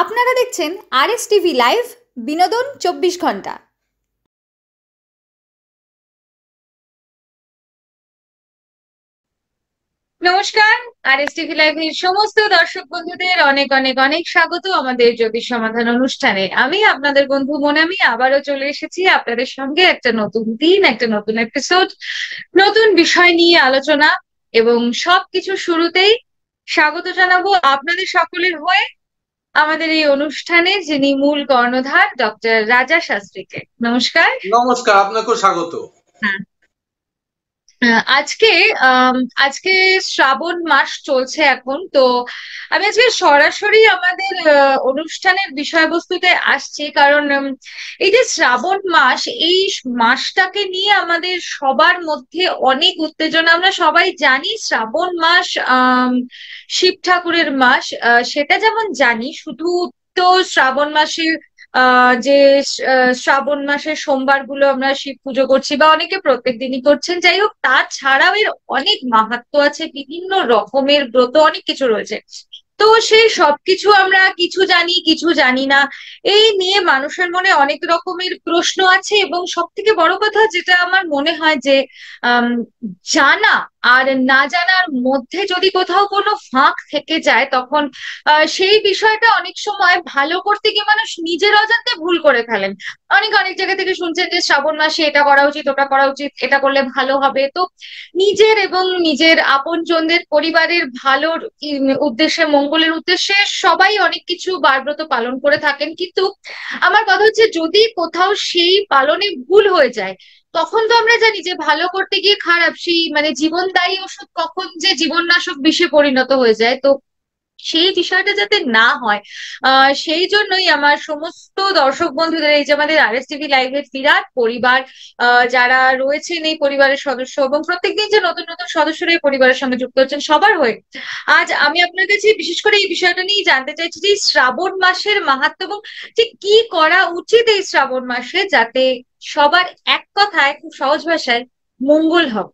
আপনারা দেখছেন RS TV live, বিনোদন 24 ঘন্টা। নমস্কার। আরএস টিভি লাইভের সমস্ত দর্শক বন্ধুদের অনেক অনেক অনেক স্বাগত আমাদের জ্যোতিষ সমাধান অনুষ্ঠানে। আমি আপনাদের বন্ধু মনামি আবারও চলে এসেছি আপনাদের সঙ্গে একটা নতুন দিন, একটা নতুন এপিসোড, নতুন বিষয় নিয়ে আলোচনা এবং সবকিছু শুরুতেই স্বাগত জানাবো আপনাদের সকলের হয়ে আমাদের এই অনুষ্ঠানে যিনি মূল কর্ণধার ডক্টর রাজা শাস্ত্রীকে। নমস্কার। নমস্কার, আপনাকেও স্বাগত। হ্যাঁ, আজকে আম, আজকে শ্রাবণ মাস চলছে এখন তো। আমি আজকে সরাসরি আমাদের অনুষ্ঠানের বিষয়বস্তুতে আসছি, কারণ এই যে শ্রাবণ মাস, এই মাসটাকে নিয়ে আমাদের সবার মধ্যে অনেক উত্তেজনা। আমরা সবাই জানি শ্রাবণ মাস শিব ঠাকুরের মাস, সেটা যেমন জানি, শুধু তো শ্রাবণ মাসে যে শ্রাবণ মাসের সোমবার গুলো আমরা শিব পুজো করছি বা অনেকে প্রত্যেক দিনই করছেন, যাই হোক, তাছাড়াও এর অনেক মাহাত্ম্য আছে, বিভিন্ন রকমের ব্রত, অনেক কিছু রয়েছে। তো সেই সবকিছু আমরা কিছু জানি কিছু জানি না, এই নিয়ে মানুষের মনে অনেক রকমের প্রশ্ন আছে। এবং সব থেকে বড় কথা যেটা আমার মনে হয় যে আম, জানা আর না জানার মধ্যে যদি কোথাও কোনো ফাঁক থেকে যায়, তখন সেই বিষয়টা অনেক সময় ভালো করতে গিয়ে মানুষ নিজের অজান্তে ভুল করে ফেলেন। অনেক অনেক জায়গা থেকে শুনছেন যে শ্রাবণ মাসে এটা করা উচিত, ওটা করা উচিত, এটা করলে ভালো হবে। তো নিজের এবং নিজের আপনজনদের, পরিবারের ভালোর উদ্দেশ্যে, মঙ্গলের উদ্দেশ্যে সবাই অনেক কিছু বারব্রত পালন করে থাকেন, কিন্তু আমার কথা হচ্ছে যদি কোথাও সেই পালনে ভুল হয়ে যায়, তখন তো আমরা জানি যে ভালো করতে গিয়ে খারাপ, সেই মানে জীবনদায়ী ওষুধ কখন যে জীবননাশক বিষে পরিণত হয়ে যায়। তো সেই বিষয়টা যাতে না হয়, সেই জন্যই আমার সমস্ত দর্শক বন্ধুদের, এই যে আমাদের আরএস টিভি লাইভের বিরাট পরিবার, যারা রয়েছেন এই পরিবারের সদস্য, এবং প্রত্যেকদিন যে নতুন নতুন সদস্যরা এই পরিবারের সঙ্গে যুক্ত হচ্ছেন, সবার হয়ে আজ আমি আপনার কাছে বিশেষ করে এই বিষয়টা নিয়ে জানতে চাইছি যে এই শ্রাবণ মাসের মাহাত্ম্য, এবং যে কি করা উচিত এই শ্রাবণ মাসে যাতে সবার এক কথায় খুব সহজ ভাষায় মঙ্গল হবে।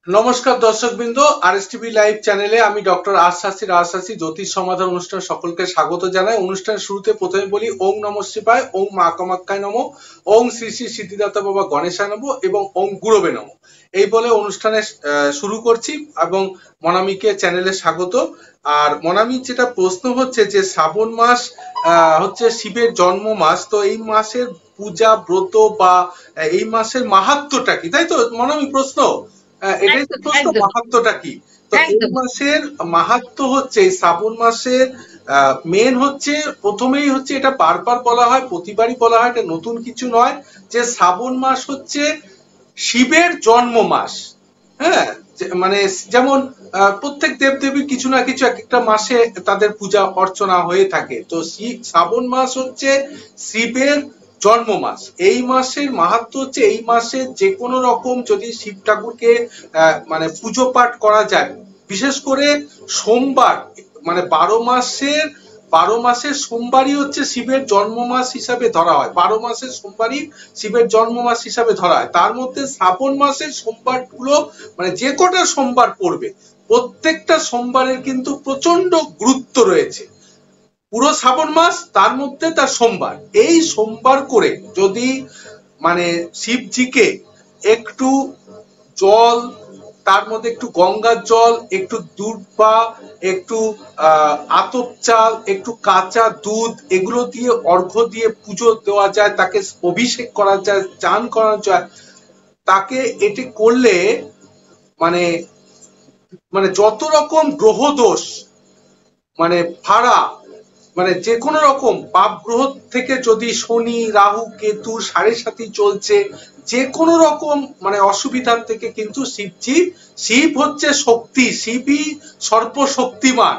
নমস্কার দর্শকবৃন্দ, আরএস টিভি লাইভ চ্যানেলে আমি ডক্টর রাজশাস্ত্রী জ্যোতিষ সমাধান অনুষ্ঠান সকলকে স্বাগত জানাই। অনুষ্ঠানের শুরুতে প্রথমে বলি ওং নমঃ শিবায়, ওং মা কামাখ্যায় নমঃ, ওং শ্রী শ্রী সিদ্ধিদাতা বাবা গণেশায় নমঃ এবং ওং গুরবে নমঃ। এই বলে অনুষ্ঠানে শুরু করছি এবং মনামিকে চ্যানেলে স্বাগত। আর মনামি, যেটা প্রশ্ন হচ্ছে যে শ্রাবণ মাস হচ্ছে শিবের জন্ম মাস, তো এই মাসের পূজা ব্রত বা এই মাসের মাহাত্ম্যটা কি, তাই তো মনামি প্রশ্ন? এটাই তো প্রশ্ন, মাহাত্ম্যটা কি? তো এই মাসের মাহাত্ম্য হচ্ছে, শ্রাবণ মাসের মেন হচ্ছে, প্রথমেই হচ্ছে, এটা বারবার বলা হয়, প্রতিবারই বলা হয়, এটা নতুন কিছু নয়, যে শ্রাবণ মাস হচ্ছে শিবের জন্ম মাস। হ্যাঁ, মানে যেমন প্রত্যেক দেবদেবীর কিছু না কিছু এক একটা মাসে তাদের পূজা অর্চনা হয়ে থাকে, তো শ্রাবণ মাস হচ্ছে শিবের জন্ম মাস। এই মাসের মাহাত্ম্য হচ্ছে, এই মাসে যে কোনো রকম যদি শিব ঠাকুরকে মানে পুজো পাঠ করা যায়, বিশেষ করে সোমবার, মানে 12 মাসের সোমবারই হচ্ছে শিবের জন্ম মাস হিসাবে ধরা হয়। 12 মাসের সোমবারই শিবের জন্ম মাস হিসাবে ধরা হয়। তার মধ্যে শ্রাবণ মাসের সোমবার গুলো, মানে যে কটা সোমবার পড়বে, প্রত্যেকটা সোমবারের কিন্তু প্রচন্ড গুরুত্ব রয়েছে। পুরো শ্রাবণ মাস, তার মধ্যে তার সোমবার, এই সোমবার করে যদি মানে শিবজিকে একটু জল, তার মধ্যে একটু গঙ্গার জল, একটু দুর্বা, একটু আতপ চাল, একটু কাঁচা দুধ, এগুলো দিয়ে অর্ঘ্য দিয়ে পুজো দেওয়া যায়, তাকে অভিষেক করা যায়, চান করা যায়, তাকে এটি করলে মানে মানে যত রকম গ্রহ দোষ, মানে ভাড়া, মানে যে কোনো রকম পাপ গ্রহ থেকে, যদি শনি রাহু কেতু সাড়ে সাথী চলছে, যে কোনো রকম মানে অসুবিধার থেকে কিন্তু শিব হচ্ছে শক্তি, শিবই সর্বশক্তিমান।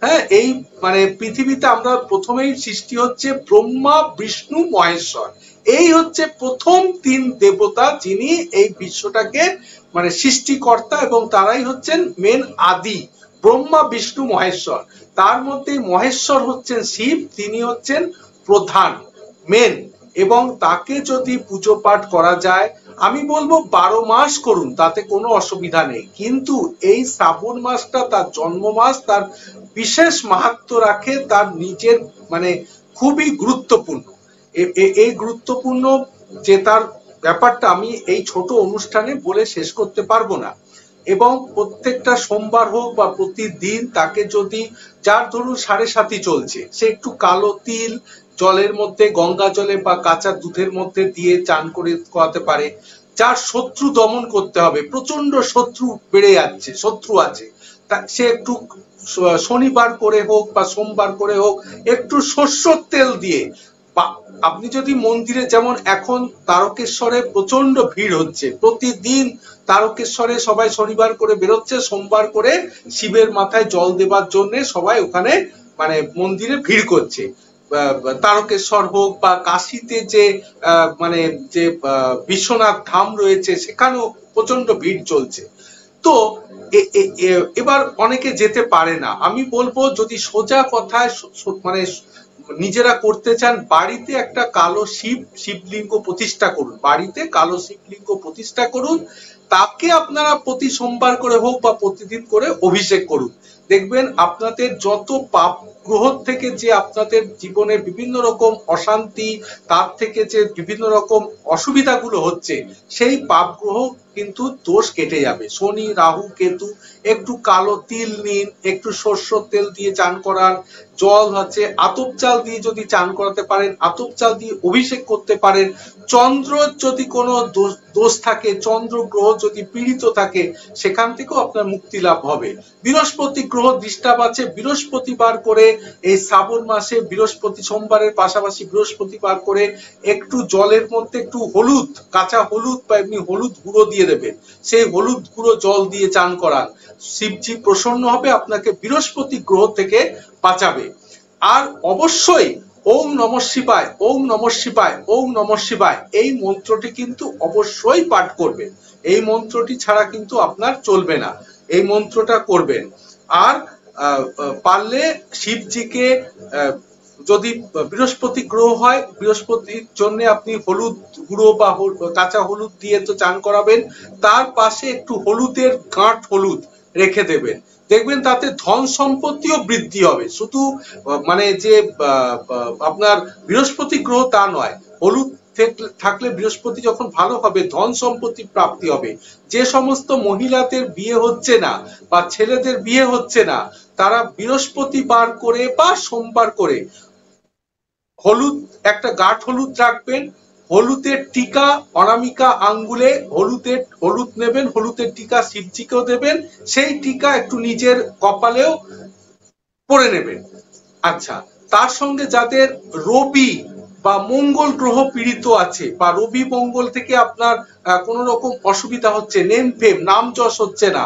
হ্যাঁ, এই মানে পৃথিবীতে আমরা প্রথমেই সৃষ্টি হচ্ছে ব্রহ্মা বিষ্ণু মহেশ্বর, এই হচ্ছে প্রথম 3 দেবতা, যিনি এই বিশ্বটাকে মানে সৃষ্টিকর্তা, এবং তারাই হচ্ছেন মেন আদি, ব্রহ্মা বিষ্ণু মহেশ্বর। তার মধ্যে মহেশ্বর হচ্ছেন শিব, তিনি হচ্ছেন প্রধান, মেন। এবং তাকে যদি পুজো পাঠ করা যায়, আমি বলবো 12 মাস করুন, তাতে কোনো অসুবিধা নেই। কিন্তু এই শ্রাবণ মাসটা তার জন্ম মাস, তার বিশেষ মাহাত্ম্য রাখে, তার নিজের মানে খুবই গুরুত্বপূর্ণ। এই গুরুত্বপূর্ণ যে তার ব্যাপারটা আমি এই ছোট অনুষ্ঠানে বলে শেষ করতে পারবো না। এবং প্রত্যেকটা সোমবার হোক বা প্রতিদিন তাকে যদি, যার ধরুন 7.5 চলছে, সে একটু কালো তিল জলের মধ্যে, গঙ্গা জলে বা কাঁচা দুধের মধ্যে দিয়ে চান করে করাতে পারে। যার শত্রু দমন করতে হবে, প্রচন্ড শত্রু বেড়ে যাচ্ছে, শত্রু আছে, সে একটু শনিবার করে হোক বা সোমবার করে হোক একটু সরষের তেল দিয়ে, আপনি যদি মন্দিরে, যেমন এখন তারকেশ্বরে প্রচন্ড ভিড় হচ্ছে, প্রতিদিন তারকেশ্বরে সবাই শনিবার করে বেরোচ্ছে, সোমবার করে শিবের মাথায় জল দেবার জন্য সবাই ওখানে মানে মন্দিরে ভিড় করছে। তারকেশ্বর হোক বা কাশীতে যে মানে যে বিশ্বনাথ ধাম রয়েছে, সেখানেও প্রচন্ড ভিড় চলছে। তো এবার অনেকে যেতে পারে না। আমি বলবো যদি সোজা কথায় মানে নিজেরা করতে চান, বাড়িতে একটা কালো শিবলিঙ্গ প্রতিষ্ঠা করুন, বাড়িতে কালো শিবলিঙ্গ প্রতিষ্ঠা করুন, তাকে আপনারা প্রতি সোমবার করে হোক বা প্রতিদিন করে অভিষেক করুন। দেখবেন আপনাদের যত পাপ গ্রহ থেকে যে আপনাদের জীবনে বিভিন্ন রকম অশান্তি, তার থেকে যে বিভিন্ন রকম অসুবিধাগুলো হচ্ছে, সেই পাপ গ্রহ কিন্তু দোষ কেটে যাবে। শনি, রাহু, কেতু, একটু কালো তিল নিন, একটু সরষের তেল দিয়ে চান করান, জল হচ্ছে আতপ চাল দিয়ে যদি চান করাতে পারেন, আতপ চাল দিয়ে অভিষেক করতে পারেন। চন্দ্র যদি কোনো দোষ থাকে, চন্দ্র গ্রহ যদি পীড়িত থাকে, সেখান থেকেও আপনার মুক্তি লাভ হবে। বৃহস্পতি গ্রহ ডিস্টার্ব আছে, বৃহস্পতিবার করে এই শ্রাবণ মাসে বৃহস্পতি সোমবারের পাশাপাশি বৃহস্পতিবার করে একটু জলের মধ্যে একটু হলুদ, কাঁচা হলুদ বা এমনি হলুদ গুঁড়ো দিয়ে দেবেন, সেই হলুদ গুঁড়ো জল দিয়ে চান করান। শিবজি প্রসন্ন হবে, আপনাকে বৃহস্পতি গ্রহ থেকে বাঁচাবে। আর অবশ্যই ওম নমঃ শিবায়, ওম নমঃ শিবায়, ওম নমঃ শিবায়, এই মন্ত্রটি কিন্তু অবশ্যই পাঠ করবেন। এই মন্ত্রটি ছাড়া কিন্তু আপনার চলবে না, এই মন্ত্রটা করবেন। আর পারলে শিবজিকে, যদি বৃহস্পতি গ্রহ হয়, বৃহস্পতির জন্য আপনি হলুদ গুঁড়ো বা কাঁচা হলুদ দিয়ে তো চান করাবেন, তার পাশে একটু হলুদের গাঁট হলুদ রেখে দেবেন। দেখবেন তাতে ধন সম্পত্তিও বৃদ্ধি হবে। শুধু মানে যে আপনার বৃহস্পতি গ্রহ তা নয়, হলুদ থাকলে বৃহস্পতি যখন ভালো হবে, ধন সম্পত্তি প্রাপ্তি হবে। যে সমস্ত মহিলাদের বিয়ে হচ্ছে না বা ছেলেদের বিয়ে হচ্ছে না, তারা বৃহস্পতিবার করে বা সোমবার করে হলুদ, একটা গাঁট হলুদ রাখবেন, হলুদের টিকা অনামিকা আঙ্গুলে হলুদ নেবেন, হলুদের টিকা শিবজিকেও দেবেন, সেই টিকা একটু নিজের কপালেও পরে নেবেন। আচ্ছা, তার সঙ্গে যাদের রবি বা মঙ্গল গ্রহ পীড়িত আছে, বা রবি মঙ্গল থেকে আপনার কোন রকম অসুবিধা হচ্ছে, নাম যশ হচ্ছে না,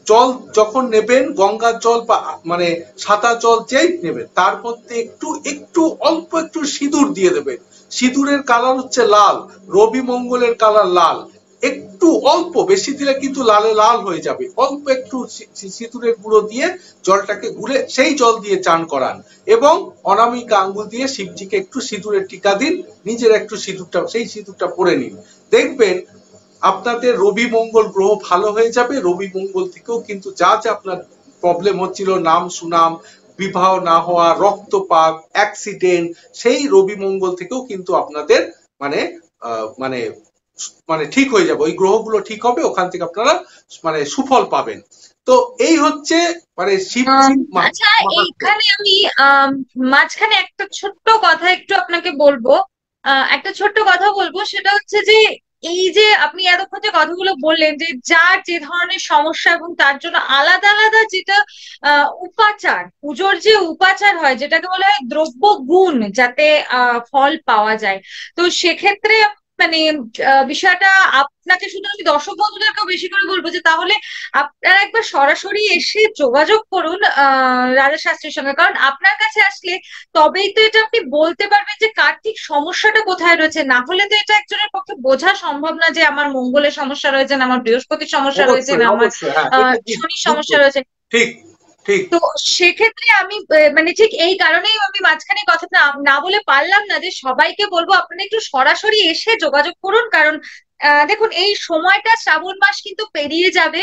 জল যখন নেবেন, গঙ্গার জল বা মানে সাদা জল যেই নেবেন, তার মধ্যে একটু অল্প একটু সিঁদুর দিয়ে দেবেন। সিঁদুরের কালার হচ্ছে লাল, রবি মঙ্গলের কালার লাল, একটু অল্প, বেশি দিলে কিন্তু লালে লাল হয়ে যাবে, অল্প একটু সিঁদুরের গুঁড়ো দিয়ে জলটাকে গুলে সেই জল দিয়ে চান করান, এবং অনামিকা আঙ্গুল দিয়ে শিবজিকে একটু সিঁদুরের টিকা দিন, নিজের একটু সেই সিঁদুরটা পরে নিন। দেখবেন আপনাদের রবি মঙ্গল গ্রহ ভালো হয়ে যাবে। রবি মঙ্গল থেকেও কিন্তু যা আপনার প্রবলেম হচ্ছিল, নাম সুনাম, বিবাহ না হওয়া, রক্তপাত, অ্যাক্সিডেন্ট, সেই রবি মঙ্গল থেকেও কিন্তু আপনাদের মানে মানে মানে ঠিক হয়ে যাবে। ওই গ্রহগুলো ঠিক হবে, ওখান থেকে আপনারা মানে সুফল পাবেন। তো এই হচ্ছে মানে শিবজি। আচ্ছা, এইখানে আমি মাঝখানে একটা ছোট্ট কথা একটু আপনাকে বলবো, একটা ছোট্ট কথা বলবো, সেটা হচ্ছে যে এই যে আপনি এতক্ষণ যে কথাগুলো বললেন, যে যার যে ধরনের সমস্যা এবং তার জন্য আলাদা আলাদা যেটা উপাচার, পুজোর যে উপাচার হয়, যেটাকে বলা হয় দ্রব্য গুণ, যাতে ফল পাওয়া যায়। তো সেক্ষেত্রে মানে বিষয়টা আপনাকে, শুধু আমি দর্শক বন্ধুদেরকেও বেশি করে বলবো যে তাহলে আপনারা একবার সরাসরি এসে যোগাযোগ করুন রাজা শাস্ত্রীর সঙ্গে। কারণ আপনার কাছে আসলে তবেই তো এটা আপনি বলতে পারবেন যে কার ঠিক সমস্যাটা কোথায় রয়েছে। না হলে তো এটা একজনের পক্ষে বোঝা সম্ভব না যে আমার মঙ্গলের সমস্যা রয়েছে, না আমার বৃহস্পতির সমস্যা রয়েছে, না আমার শনির সমস্যা রয়েছে। ঠিক ঠিক। তো সেক্ষেত্রে আমি মানে ঠিক এই কারণেই আমি মাঝখানে কথাটা না বলে পারলাম না যে সবাইকে বলবো আপনারা একটু সরাসরি এসে যোগাযোগ করুন। কারণ দেখুন এই সময়টা শ্রাবণ মাস কিন্তু পেরিয়ে যাবে,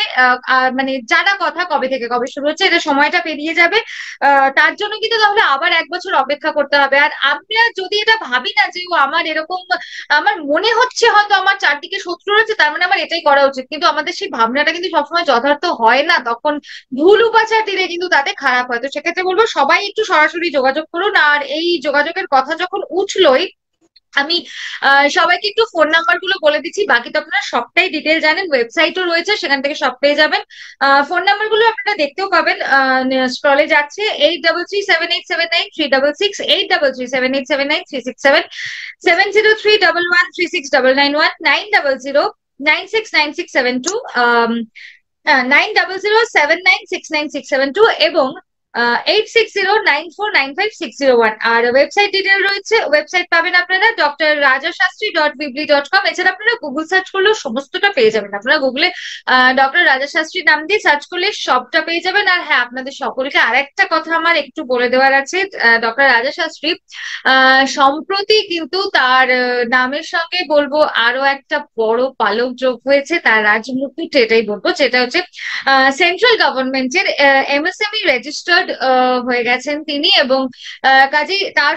মানে জানা কথা কবে থেকে কবে শুরু হচ্ছে, এটা সময়টা পেরিয়ে যাবে। তার জন্য কিন্তু তাহলে আবার 1 বছর অপেক্ষা করতে হবে। আর আমরা যদি এটা ভাবি না যে ও আমার এরকম, আমার মনে হচ্ছে হয়তো আমার চারদিকে শত্রু রয়েছে তার মানে আমার এটাই করা উচিত, কিন্তু আমাদের সেই ভাবনাটা কিন্তু সবসময় যথার্থ হয় না, তখন ভুল উপাচার দিলে কিন্তু তাতে খারাপ হয়। তো সেক্ষেত্রে বলবো সবাই একটু সরাসরি যোগাযোগ করুন। আর এই যোগাযোগের কথা যখন উঠলোই, আমি সবাইকে একটু ফোন নাম্বার গুলো বলে দিচ্ছি, বাকি তো আপনারা সবটাই ডিটেল জানেন, ওয়েবসাইটও রয়েছে সেখান থেকে সব পেয়ে যাবেন। ফোন নাম্বার গুলো আপনারা দেখতেও পাবেন, স্ক্রলে যাচ্ছে 8337879366, 8337879367, 7031136991, 90096967 9007969672 এবং 8609495601। আর ওয়েবসাইট ডিটেল রয়েছে, ওয়েবসাইট পাবেন আপনারা drrajashastri.weebly.com। এছাড়া আপনারা গুগল সার্চ করলেও সমস্তটা পেয়ে যাবেন। আপনারা গুগলে ডক্টর রাজা শাস্ত্রী নাম দিয়ে সার্চ করলে সবটা পেয়ে যাবেন। আর হ্যাঁ, আপনাদের সকলকে আরেকটা কথা আমার একটু বলে দেওয়ার আছে, ডক্টর রাজা শাস্ত্রী সম্প্রতি কিন্তু তার নামের সঙ্গে বলবো আরো একটা বড় পালক যোগ হয়েছে, তার রাজমুকুট এটাই বলবো, যেটা হচ্ছে সেন্ট্রাল গভর্নমেন্টের এমএসএমই রেজিস্টার্ড হয়ে গেছেন তিনি। এবং কাজেই তার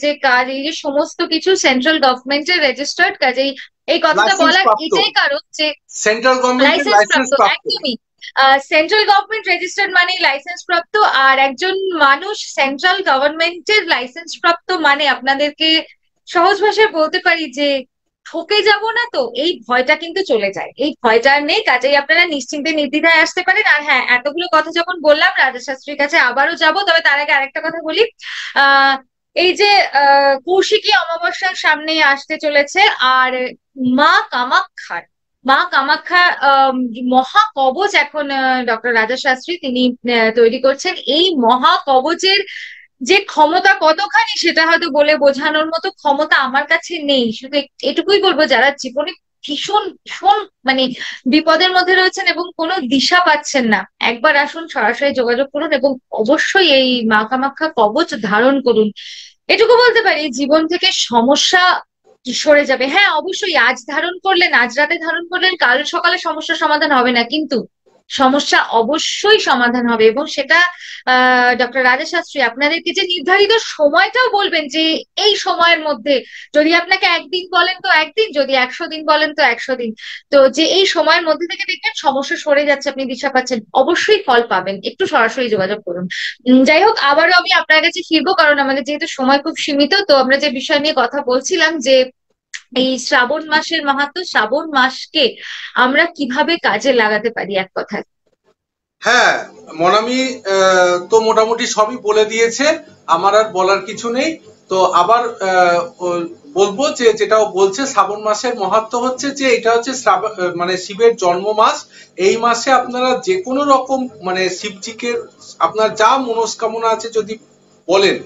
যে কাজ, এই যে সমস্ত কিছু সেন্ট্রাল গভর্নমেন্টের রেজিস্টার্ড, কাজেই এই কথাটা বলার এটাই কারণ যে সেন্ট্রাল গভর্নমেন্টের লাইসেন্স প্রাপ্ত, একদমই সেন্ট্রাল গভর্নমেন্ট রেজিস্টার্ড মানে লাইসেন্স প্রাপ্ত। আর একজন মানুষ সেন্ট্রাল গভর্নমেন্টের লাইসেন্স প্রাপ্ত মানে আপনাদেরকে সহজ ভাষায় বলতে পারি যে ঠকে যাব না তো, এই ভয়টা কিন্তু চলে যায়, এই ভয়টা আর নেই। কাজেই আপনারা নিশ্চিন্তে নির্দ্বিধায় আসতে পারেন। আর হ্যাঁ, এতগুলো কথা যখন বললাম, রাজা শাস্ত্রীর কাছে আবারও যাব, তবে তার আগে আরেকটা কথা বলি। আহ এই যে কৌশিকী অমাবস্যার সামনে আসতে চলেছে, আর মা কামাখ্যার মা কামাখ্যা মহাকবচ এখন ডক্টর রাজা শাস্ত্রী তিনি তৈরি করছেন। এই মহাকবচের যে ক্ষমতা কতখানি সেটা হয়তো বলে বোঝানোর মতো ক্ষমতা আমার কাছে নেই। শুধু এটুকুই বলবো, যারা জীবনে ভীষণ ভীষণ মানে বিপদের মধ্যে রয়েছেন এবং কোনো দিশা পাচ্ছেন না, একবার আসুন, সরাসরি যোগাযোগ করুন এবং অবশ্যই এই মা কামাখ্যা কবচ ধারণ করুন। এটুকু বলতে পারি, জীবন থেকে সমস্যা সরে যাবে। হ্যাঁ, অবশ্যই আজ ধারণ করলেন, আজ রাতে ধারণ করলেন, কাল সকালে সমস্যার সমাধান হবে না, কিন্তু সমস্যা অবশ্যই সমাধান হবে। এবং সেটা ডক্টর রাজা শাস্ত্রী আপনাদেরকে যে নির্ধারিত সময়টাও বলবেন যে এই সময়ের মধ্যে, যদি আপনাকে একদিন বলেন তো একদিন, যদি 100 দিন বলেন তো 100 দিন, তো যে এই সময়ের মধ্যে থেকে দেখবেন সমস্যা সরে যাচ্ছে, আপনি দিশা পাচ্ছেন, অবশ্যই ফল পাবেন। একটু সরাসরি যোগাযোগ করুন। যাই হোক, আবারও আমি আপনার কাছে ফিরবো, কারণ আমাদের যেহেতু সময় খুব সীমিত। তো আমরা যে বিষয় নিয়ে কথা বলছিলাম যে এই শ্রাবণ মাসের মাহাত্ম্য, শ্রাবণ মাসকে আমরা কিভাবে কাজে লাগাতে পারি এক কথায়। হ্যাঁ, মনামি তো মোটামুটি সবই বলে দিয়েছে, আমার আর বলার কিছু নেই। তো আবার বলবো যে যেটাও বলছে, শ্রাবণ মাসের মাহাত্ম্য হচ্ছে যে এটা হচ্ছে মানে শিবের জন্ম মাস। এই মাসে আপনারা যে কোনো রকম মানে শিবজিকে আপনার যা মনস্কামনা আছে যদি বলেন,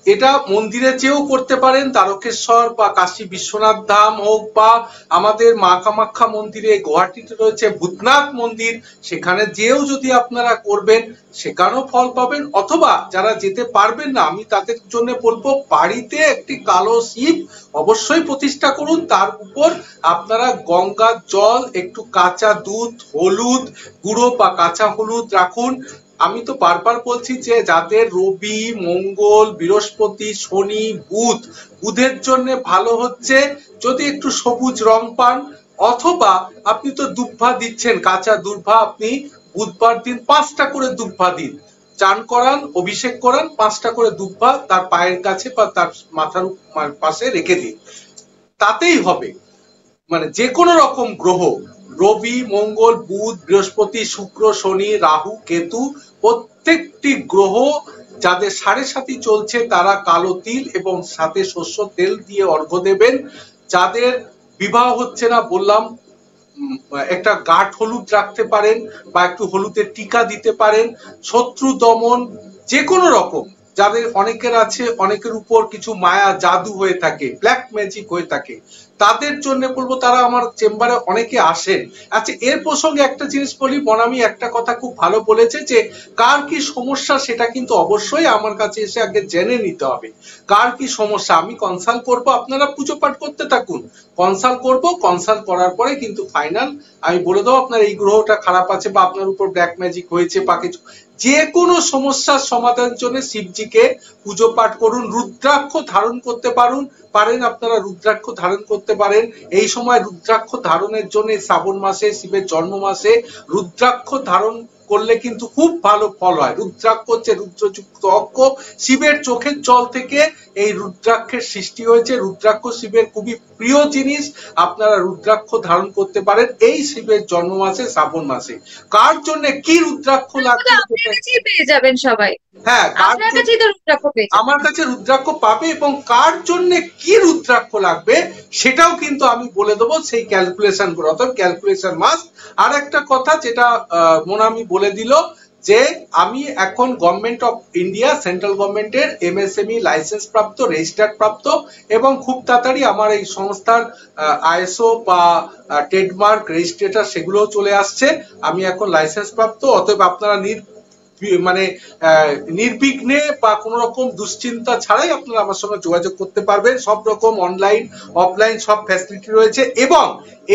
এটা মন্দিরে যেও করতে পারেন, তারকেশ্বর বা কাশী বিশ্বনাথ ধাম হোক, বা আমাদের মা কামাখ্যা মন্দিরে গুয়াহাটিতে রয়েছে ভূতনাথ মন্দির, সেখানে যেও যদি আপনারা করবেন সেখানেও ফল পাবেন। অথবা যারা যেতে পারবেন না, আমি তাদের জন্য বলবো বাড়িতে একটি কালো শিব অবশ্যই প্রতিষ্ঠা করুন, তার উপর আপনারা গঙ্গার জল, একটু কাঁচা দুধ, হলুদ গুঁড়ো বা কাঁচা হলুদ রাখুন। আমি তো বারবার বলছি যে যাদের রবি, মঙ্গল, বৃহস্পতি, শনি, বুধের জন্য ভালো হচ্ছে যদি একটু সবুজ রং পান, অথবা আপনি তো দুব্বা দিচ্ছেন, কাঁচা দুব্বা, আপনি বুধবার দিন 5টা করে দুব্বা দিন, চান করান, অভিষেক করান, 5টা করে দুব্বা তার পায়ের কাছে বা তার মাথার পাশে রেখে দিন, তাতেই হবে। মানে যে কোনো রকম গ্রহ, রবি, মঙ্গল, বুধ, বৃহস্পতি, শুক্র, শনি, রাহু, কেতু, প্রত্যেকটি গ্রহ যাদের 7.5 চলছে তারা কালো তিল এবং সাথে শস্য তেল দিয়ে অর্ঘ্য দেবেন। যাদের বিবাহ হচ্ছে না, বললাম একটা গাঢ় হলুদ রাখতে পারেন বা একটু হলুদের টিকা দিতে পারেন। শত্রু দমন যে কোনো রকম, যাদের অনেকের আছে, অনেকের উপর কিছু মায়া জাদু হয়ে থাকে, ব্ল্যাক ম্যাজিক হয়ে থাকে, তাদের জন্য বলবো, তারা আমার চেম্বারে অনেকে আসেন। আচ্ছা, এর প্রসঙ্গে একটা জিনিস বলি, মনামি একটা কথা খুব ভালো বলেছে যে কার কি সমস্যা সেটা কিন্তু অবশ্যই আমার কাছে এসে আগে জেনে নিতে হবে। কার কি সমস্যা আমি কনসাল্ট করব, আপনারা পুজো পাঠ করতে থাকুন, কনসাল্ট করব, কনসাল্ট করার পরে কিন্তু ফাইনাল আমি বলে দেবো আপনার এই গ্রহটা খারাপ আছে বা আপনার উপর ব্ল্যাক ম্যাজিক হয়েছে বা কিছু। যে কোনো সমস্যার সমাধানের জন্য শিবজিকে পুজো পাঠ করুন, রুদ্রাক্ষ ধারণ করতে পারেন আপনারা রুদ্রাক্ষ ধারণ করতে পারেন। এই সময় রুদ্রাক্ষ ধারণের জন্য শ্রাবণ মাসে, শিবের জন্ম মাসে রুদ্রাক্ষ ধারণ করলে কিন্তু খুব ভালো ফল হয়। রুদ্রাক্ষ হচ্ছে রুদ্রযুক্ত অক্ষ, শিবের চোখের জল থেকে এই রুদ্রাক্ষের সৃষ্টি হয়েছে। রুদ্রাক্ষ শিবের খুবই প্রিয় জিনিস, আপনারা রুদ্রাক্ষ ধারণ করতে পারেন এই শিবের জন্ম মাসে, শ্রাবণ মাসে। কার জন্য কি রুদ্রাক্ষ লাগবে পেয়ে যাবেন সবাই। হ্যাঁ, আপনার কাছেই তো রুদ্রাক্ষ পেয়ে যাবেন। আমার কাছে রুদ্রাক্ষ পাবে, এবং কার জন্য কি রুদ্রাক্ষ লাগবে সেটাও কিন্তু আমি বলে দেবো, সেই ক্যালকুলেশন করে। অর্থাৎ ক্যালকুলেশন মাস্ট। আর একটা কথা যেটা মোনামি বলে দিল যে আমি এখন গভর্নমেন্ট অফ ইন্ডিয়া, সেন্ট্রাল গভর্নমেন্টের এমএসএমই লাইসেন্স প্রাপ্ত, রেজিস্টার্ড প্রাপ্ত, এবং খুব তাড়াতাড়ি আমার এই সংস্থার আইএসও বা ট্রেডমার্ক রেজিস্ট্রেটর সেগুলোও চলে আসছে। আমি এখন লাইসেন্স প্রাপ্ত, অতএব আপনারা মানে নির্বিঘ্নে বা কোন রকম দুশ্চিন্তা ছাড়াই আপনারা আমার সঙ্গে যোগাযোগ করতে পারবেন। সব রকম অনলাইন অফলাইন সব ফ্যাসিলিটি রয়েছে। এবং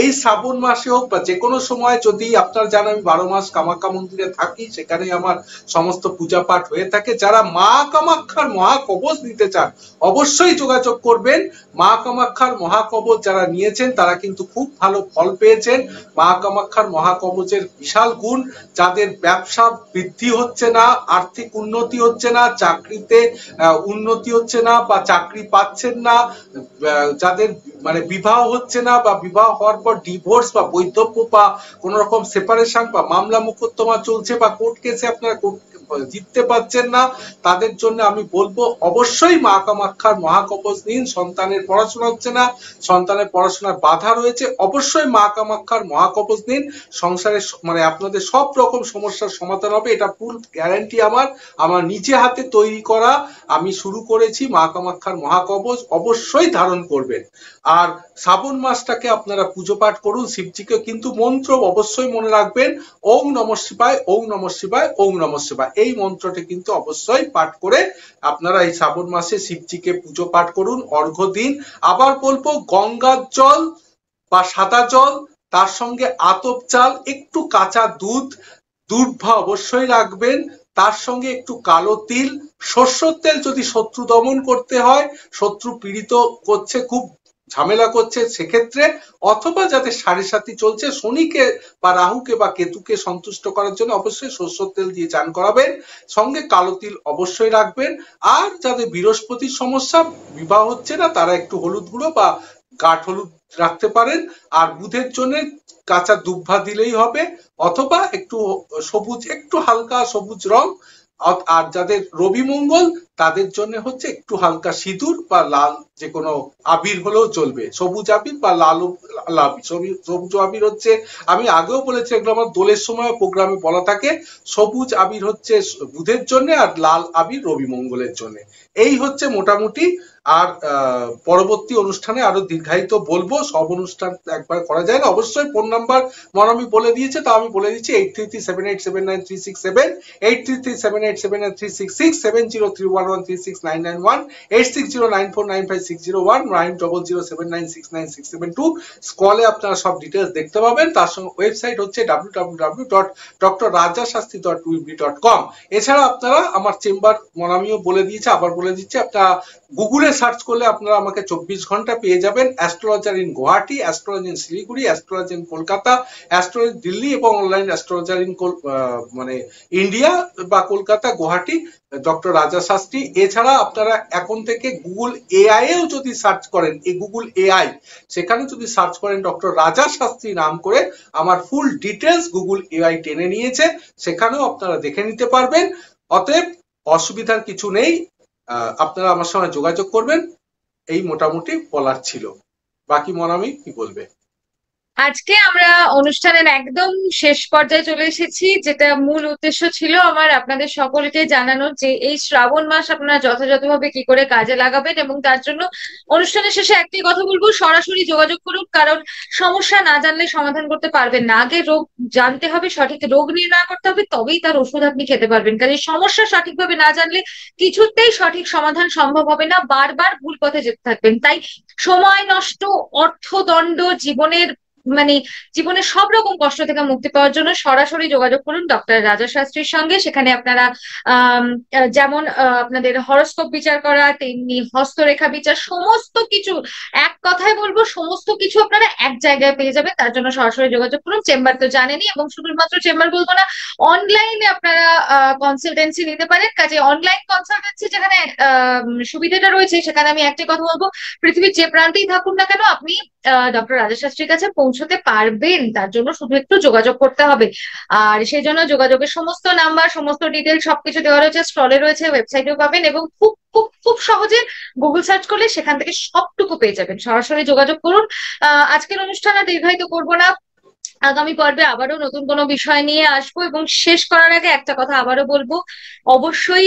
এই শ্রাবণ মাসে হোক বা যে কোনো সময়, যদি আপনারা জানেন আমি 12 মাস কামাখ্যা মন্দিরে থাকি, সেখানে আমার সমস্ত পূজা পাঠ হয়ে থাকে। যারা মা কামাখ্যার মহাকবচ নিতে চান অবশ্যই যোগাযোগ করবেন। মা কামাখ্যার মহাকবচ যারা নিয়েছেন তারা কিন্তু খুব ভালো ফল পেয়েছেন। মা কামাখ্যার মহাকবচের বিশাল গুণ, যাদের ব্যবসা বৃদ্ধি হচ্ছে না, আর্থিক উন্নতি হচ্ছে না, চাকরিতে উন্নতি হচ্ছে না বা চাকরি পাচ্ছেন না, যাদের মানে বিবাহ হচ্ছে না বা বিবাহ হওয়ার পর ডিভোর্স বা বৈধব্য বা কোন রকম সেপারেশন বা মামলা মোকদ্দমা চলছে বা কোর্ট কেসে আপনারা জিততে পারছেন না, তাদের জন্য আমি বলবো অবশ্যই মা কামাখ্যার মহাকবচ নিন। সন্তানের পড়াশোনা হচ্ছে না, সন্তানের পড়াশোনার বাধা রয়েছে, অবশ্যই মা কামাখ্যার মহাকবচ নিন। সংসারে মানে আপনাদের সব রকম সমস্যার সমাধান হবে, এটা ফুল গ্যারান্টি আমার নিজে হাতে তৈরি করা। আমি শুরু করেছি, মা কামাখ্যার মহাকবচ অবশ্যই ধারণ করবেন। আর শ্রাবণ মাসটাকে আপনারা পুজো পাঠ করুন শিবজিকে, কিন্তু মন্ত্র অবশ্যই মনে রাখবেন, ওম নমঃ শিবায়, ওম নমঃ শিবায়, ওম নমঃ শিবায়। এই মন্ত্রটি কিন্তু অবশ্যই পাঠ করে আপনারা এই শ্রাবণ মাসে শিবজিকে পুজো পাঠ করুন, অর্ঘ্য দিন। আবার বলবো, গঙ্গার জল বা সাদা জল, তার সঙ্গে আতপ চাল, একটু কাঁচা দুধ, দুর্ভা অবশ্যই রাখবেন, তার সঙ্গে একটু কালো তিল, সরষের তেল যদি শত্রু দমন করতে হয়, শত্রু পীড়িত করছে, খুব ঝামেলা করছে সেক্ষেত্রে, অথবা যাদের সাড়ে সাথী চলছে, শনিকে বা রাহুকে বা কেতুকে সন্তুষ্ট করার জন্য অবশ্যই সরষের তেল দিয়ে চান করাবেন, সঙ্গে কালো তিল অবশ্যই রাখবেন। আর যাদের বৃহস্পতির সমস্যা, বিবাহ হচ্ছে না, তারা একটু হলুদ গুঁড়ো বা গাঢ় হলুদ রাখতে পারেন। আর বুধের জন্য কাঁচা দুব্বা দিলেই হবে, অথবা একটু সবুজ, একটু হালকা সবুজ রং। আর যাদের রবি মঙ্গল, তাদের জন্য হচ্ছে একটু হালকা সিঁদুর বা লাল যে কোনো আবির হলেও চলবে, সবুজ আবির বা লাল আবির। সবুজ আবির হচ্ছে, আমি আগেও বলেছি, এগুলো আমার দোলের সময় প্রোগ্রামে বলা থাকে, সবুজ আবির হচ্ছে বুধের জন্য আর লাল আবির রবি মঙ্গলের জন্য। এই হচ্ছে মোটামুটি। আর পরবর্তী অনুষ্ঠানে আরো দীর্ঘায়িত বলবো, সব অনুষ্ঠান একবার করা যায় না। অবশ্যই ফোন নাম্বার মনামি বলে দিয়েছে, তা আমি বলে দিচ্ছি 8337879367, 8337879366, 7031136991, 8609495601, 9007969672। স্কলে আপনারা সব ডিটেলস দেখতে পাবেন। তার সঙ্গে ওয়েবসাইট হচ্ছে www.drrajashastri.webly.com। এছাড়া আপনারা আমার চেম্বার মনামিও বলে দিয়েছে, আবার বলে দিচ্ছে, আপনারা গুগলে সার্চ করলে আপনারা আমাকে 24 ঘন্টা পেয়ে যাবেন। Astrologer in Guwahati, astrologer in Siliguri, astrologer in Kolkata, astrologer Delhi এবং অনলাইন অ্যাস্ট্রোলজার ইন মানে ইন্ডিয়া বা কলকাতা, গুয়াহাটি, ডক্টর রাজা শাস্ত্রী। এছাড়া আপনারা এখন থেকে গুগল এআই এও যদি সার্চ করেন, এই গুগল এআই, সেখানে যদি সার্চ করেন ডক্টর রাজা শাস্ত্রী নাম করে, আমার ফুল ডিটেলস গুগল এআই টেনে নিয়েছে, সেখানেও আপনারা দেখে নিতে পারবেন। অতএব অসুবিধার কিছু নেই, আপনারা আমার সঙ্গে যোগাযোগ করবেন। এই মোটামুটি বলার ছিল। বাকি মনামি কি বলবে? আজকে আমরা অনুষ্ঠানের একদম শেষ পর্যায়ে চলে এসেছি, যেটা মূল উদ্দেশ্য ছিল আমার আপনাদের সকলকে জানানোর যে এই শ্রাবণ মাস আপনারা যথাযথভাবে কি করে কাজে লাগাবেন। এবং তার জন্য অনুষ্ঠানের শেষে একটি কথা বলবো, সরাসরি যোগাযোগ করুন, কারণ সমস্যা না জানলে সমাধান করতে পারবেন না। আগে রোগ জানতে হবে, সঠিক রোগ নির্ণয় করতে হবে, তবেই তার ওষুধ আপনি খেতে পারবেন। কাজে সমস্যা সঠিকভাবে না জানলে কিছুতেই সঠিক সমাধান সম্ভব হবে না, বারবার ভুল পথে যেতে থাকবেন। তাই সময় নষ্ট, অর্থদণ্ড, জীবনের সব রকম কষ্ট থেকে মুক্তি পাওয়ার জন্য সরাসরি যোগাযোগ করুন ডক্টর রাজা শাস্ত্রীর সঙ্গে। সেখানে আপনারা যেমন আপনাদের হরোস্কোপ বিচার করা, তেমনি হস্তরেখা বিচার, সমস্ত কিছু, এক কথায় বলবো সমস্ত কিছু আপনারা এক জায়গায় পেয়ে যাবেন। তার জন্য সরাসরি যোগাযোগ করুন। চেম্বার তো জানেনই, এবং শুধুমাত্র চেম্বার বলবো না, অনলাইনে আপনারা কনসালটেন্সি নিতে পারেন। কাজে অনলাইন কনসালটেন্সি যেখানে সুবিধাটা রয়েছে, সেখানে আমি একটাই কথা বলবো, পৃথিবীর যে প্রান্তেই থাকুন না কেন আপনি ডক্টর রাজা শাস্ত্রীর কাছে পৌঁছতে পারবেন। তার জন্য শুধু একটু যোগাযোগ করতে হবে। আর সেই জন্য যোগাযোগের সমস্ত নাম্বার, সমস্ত ডিটেল সবকিছু দেওয়া রয়েছে, স্ক্রলে রয়েছে, ওয়েবসাইটেও পাবেন, এবং খুব খুব খুব সহজে গুগল সার্চ করলে সেখান থেকে সবটুকু পেয়ে যাবেন। সরাসরি যোগাযোগ করুন। আজকের অনুষ্ঠান আর দীর্ঘায়িত করবো না, আগামী পর্বে আবারও নতুন কোনো বিষয় নিয়ে আসবো। এবং শেষ করার আগে একটা কথা আবারও বলবো, অবশ্যই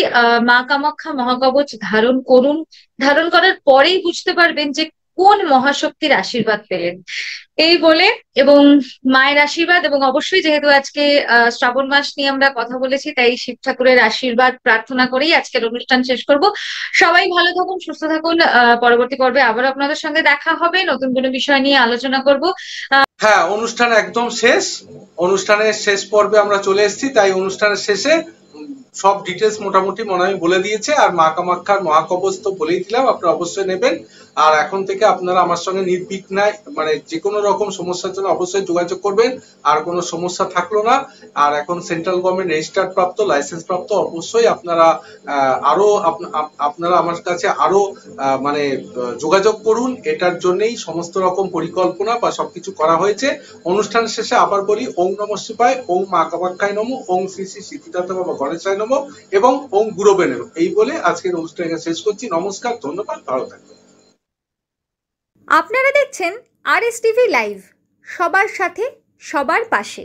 মা কামাখ্যা মহাকবচ ধারণ করুন। ধারণ করার পরেই বুঝতে পারবেন যে কোন মহাশক্তির আশীর্বাদ পেলেন। এই বলে, এবং মায়ের আশীর্বাদ, এবং অবশ্যই যেহেতু আজকে শ্রাবণ মাস নিয়ে আমরা কথা বলেছি, তাই শিব ঠাকুরের আশীর্বাদ প্রার্থনা করেই আজকের অনুষ্ঠান শেষ করব। সবাই ভালো থাকুন, সুস্থ থাকুন। পরবর্তী পর্বে আবার আপনাদের সঙ্গে দেখা হবে, নতুন কোনো বিষয় নিয়ে আলোচনা করব। হ্যাঁ, অনুষ্ঠান একদম শেষ। অনুষ্ঠানের শেষ পর্বে আমরা চলে এসেছি, তাই অনুষ্ঠানের শেষে সব ডিটেলস মোটামুটি মনে হয় বলে দিয়েছে। আর মা কামাখ্যার মহাকবচ তো বলেই দিলাম, আপনারা অবশ্যই নেবেন। আর এখন থেকে আপনারা আমার সঙ্গে নির্বিঘ্নে, মানে যে কোনো রকম সমস্যার জন্য অবশ্যই যোগাযোগ করবেন। আর কোনো সমস্যা থাকলো না। আর এখন সেন্ট্রাল গভর্নমেন্ট রেজিস্টার্ড প্রাপ্ত, লাইসেন্স প্রাপ্ত, অবশ্যই আপনারা আপনারা আমার কাছে আরো মানে যোগাযোগ করুন। এটার জন্যই সমস্ত রকম পরিকল্পনা বা সবকিছু করা হয়েছে। অনুষ্ঠান শেষে আবার বলি, ওং নমঃ শিবায়, ওং মা কামাখ্যায় নমঃ, ওং শ্রী শ্রী সিদ্ধিদাতা বাবা গণেশায় নমঃ, এবং ওং গুরবে নমঃ। এই বলে আজকের অনুষ্ঠান শেষ করছি। নমস্কার, ধন্যবাদ, ভালো থাকবেন। আপনারা দেখছেন RSTV লাইভ, সবার সাথে সবার পাশে।